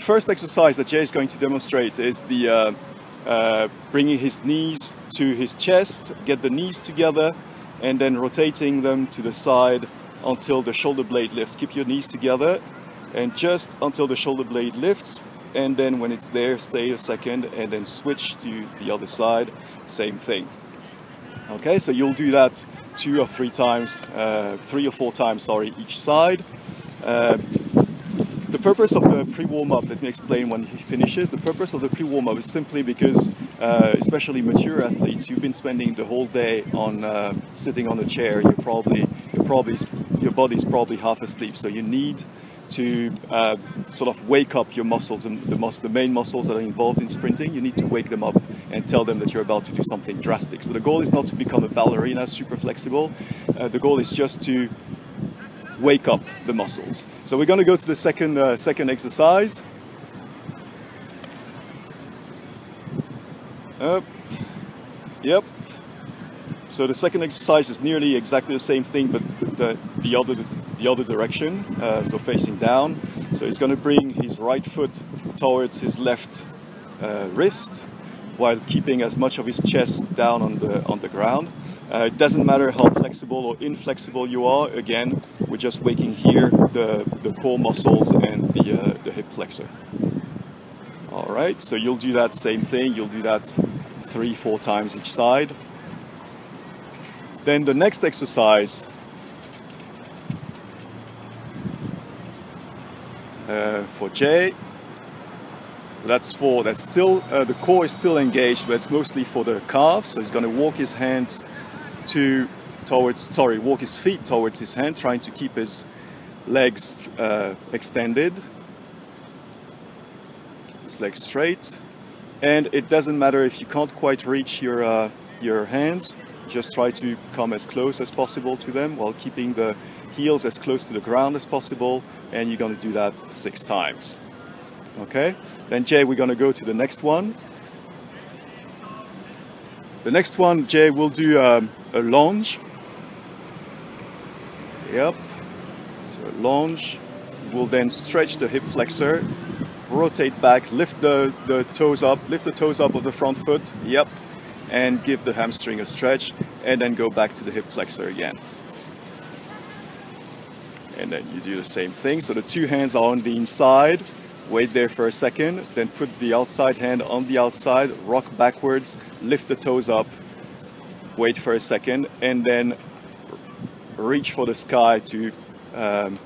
First exercise that Jay is going to demonstrate is the bringing his knees to his chest, get the knees together, and then rotating them to the side until the shoulder blade lifts. Keep your knees together and just until the shoulder blade lifts, and then when it's there, stay a second and then switch to the other side, same thing. Okay, so you'll do that 2 or 3 times, 3 or 4 times, sorry, each side. The purpose of the pre-warm-up, let me explain when he finishes. The purpose of the pre-warm-up is simply because, especially mature athletes, you've been spending the whole day on sitting on a chair. Your body's probably half asleep, so you need to sort of wake up your muscles, and the main muscles that are involved in sprinting. You need to wake them up and tell them that you're about to do something drastic. So the goal is not to become a ballerina, super flexible. The goal is just to wake up the muscles. So we're going to go to the second exercise. Yep. So the second exercise is nearly exactly the same thing, but the other direction. So facing down. So he's going to bring his right foot towards his left wrist, while keeping as much of his chest down on the ground. It doesn't matter how flexible or inflexible you are. Again, we're just waking here the core muscles and the hip flexor. All right, so you'll do that same thing. You'll do that 3-4 times each side. Then the next exercise for Jay. So that's still the core is still engaged, but it's mostly for the calves. So he's going to walk his hands walk his feet towards his hand, trying to keep his legs extended, his legs straight. And it doesn't matter if you can't quite reach your hands, just try to come as close as possible to them while keeping the heels as close to the ground as possible, and you're going to do that 6 times. Okay, then Jay, we're going to go to the next one. The next one, Jay, will do a lunge. Yep. So a lunge. We'll then stretch the hip flexor, rotate back, lift the toes up of the front foot. Yep. And give the hamstring a stretch, and then go back to the hip flexor again. And then you do the same thing. So the 2 hands are on the inside. Wait there for a second, then put the outside hand on the outside, rock backwards, lift the toes up, wait for a second, and then reach for the sky to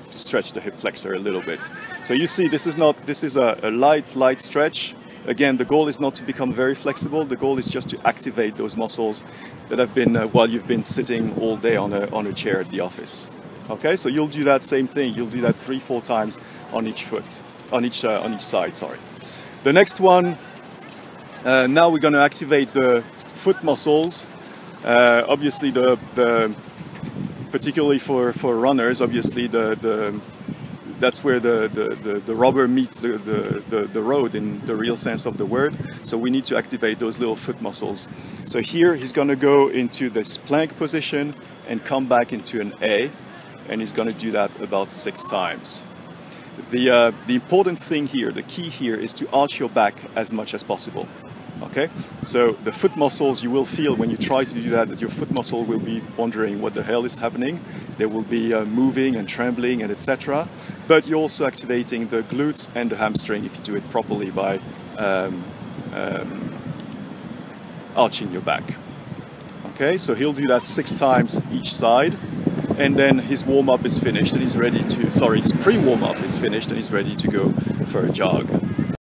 stretch the hip flexor a little bit. So you see, this is a light stretch. Again, the goal is not to become very flexible. The goal is just to activate those muscles that have been while you've been sitting all day on a chair at the office. Okay, so you'll do that same thing. You'll do that 3-4 times on each foot. On each side, sorry. The next one, now we're going to activate the foot muscles. Obviously, particularly for runners, obviously that's where the rubber meets the road in the real sense of the word. So we need to activate those little foot muscles. So here he's going to go into this plank position and come back into an A, and he's going to do that about 6 times. The important thing here, the key here, is to arch your back as much as possible. Okay, so the foot muscles, you will feel when you try to do that your foot muscle will be wondering what the hell is happening. They will be moving and trembling and etc. But you're also activating the glutes and the hamstring if you do it properly by arching your back. Okay, so he'll do that 6 times each side. And then his warm-up is finished and he's ready to, his pre-warm-up is finished and he's ready to go for a jog.